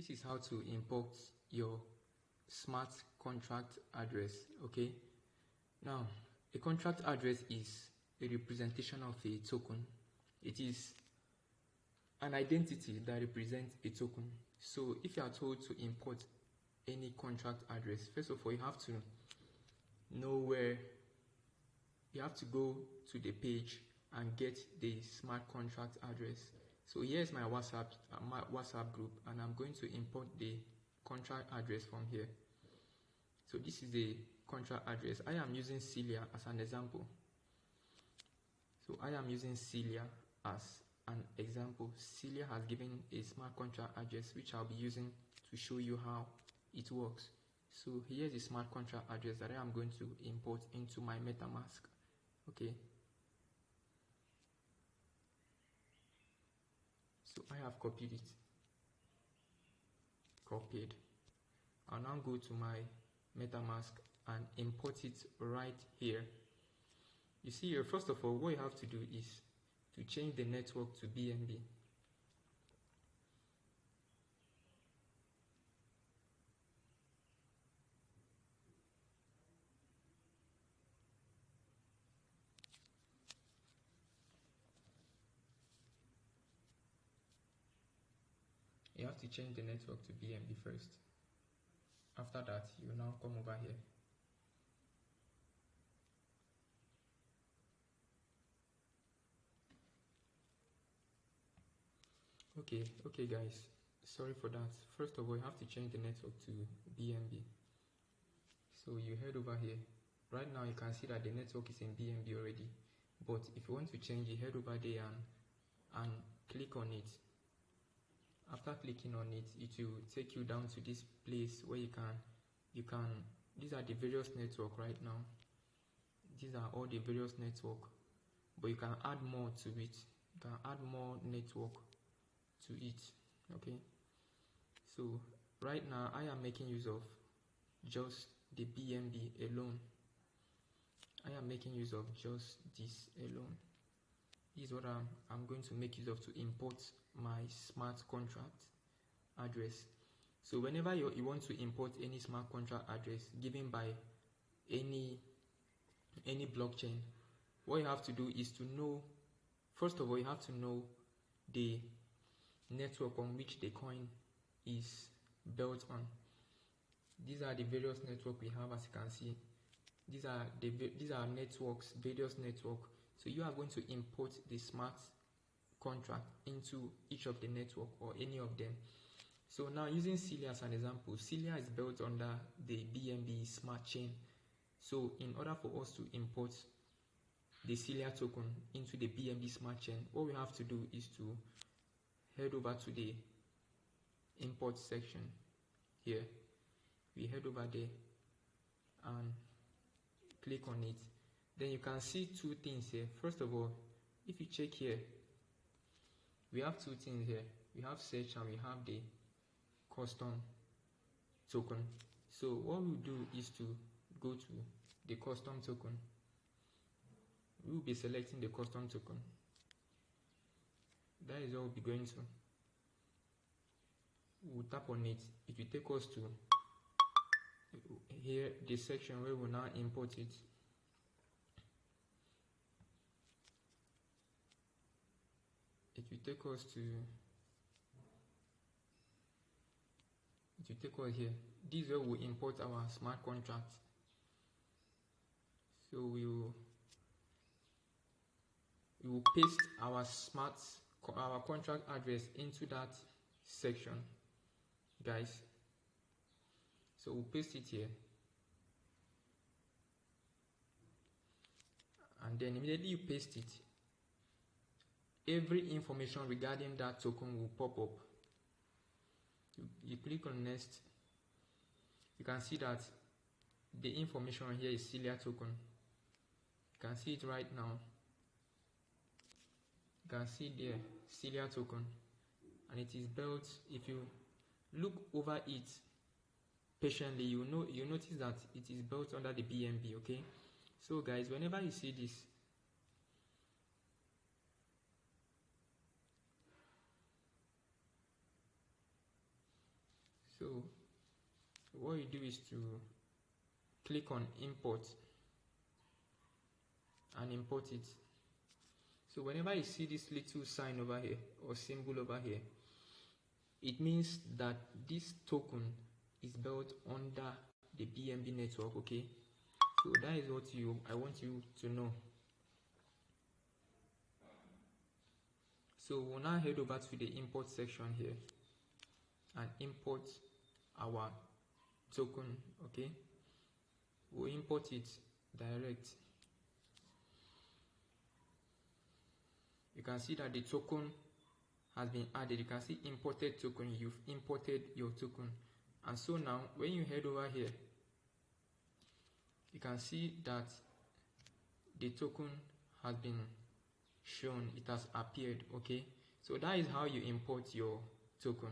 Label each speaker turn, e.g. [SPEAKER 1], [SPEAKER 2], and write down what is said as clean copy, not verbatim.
[SPEAKER 1] this is how to import your smart contract address. Okay, now a contract address is a representation of a token. It is an identity that represents a token. So if you are told to import any contract address, first of all you have to know where, you have to go to the page and get the smart contract address. So here's my WhatsApp group, and I'm going to import the contract address from here. So this is the contract address. I am using Celia as an example. So I am using Celia as an example. Celia has given a smart contract address which I'll be using to show you how it works. So here's the smart contract address that I am going to import into my Metamask. Okay. So I have copied it. Copied. I'll now go to my Metamask and import it right here. You see here, first of all, what you have to do is to change the network to BNB. You have to change the network to BNB first. After that, you now come over here. Okay guys, sorry for that. First of all, you have to change the network to BNB. So you head over here. Right now you can see that the network is in BNB already, but if you want to change it, head over there and click on it. After clicking on it, it will take you down to this place where you can these are the various network right now. These are all the various network, but you can add more to it. You can add more network to it. Okay, so right now I am making use of just the BNB alone. I am making use of just this alone. This is what I'm going to make use of to import my smart contract address. So whenever you want to import any smart contract address given by any blockchain, what you have to do is to know, first of all, you have to know the network on which the coin is built on. These are the various networks we have, as you can see. These are networks, various networks. So you are going to import the smart contract into each of the network or any of them. So now using Celia as an example, Celia is built under the BNB Smart Chain. So in order for us to import the Celia token into the BNB Smart Chain, what we have to do is to head over to the import section here. We head over there and click on it. Then you can see two things here. First of all, if you check here, we have two things here. We have search and we have the custom token. So what we'll do is to go to the custom token. We'll be selecting the custom token. That is what we'll be going to. We'll tap on it. It will take us to here, the section where we'll now import it. It will take us here. This is where we import our smart contract. So we will paste our contract address into that section, guys. So we'll paste it here, and then immediately you paste it, every information regarding that token will pop up. You click on next. You can see that the information here is Celia token. You can see it right now. You can see there Celia token, and it is built. If you look over it patiently, you notice that it is built under the BNB. Okay, so guys, whenever you see this, So what you do is to click on import and import it. So whenever you see this little sign over here or symbol over here, it means that this token is built under the BNB network. Okay, so that is what I want you to know. So we'll now head over to the import section here and import our token. Okay, we'll import it direct. You can see that the token has been added. You can see imported token. You've imported your token. And so now when you head over here, you can see that the token has been shown. It has appeared. Okay, so that is how you import your token.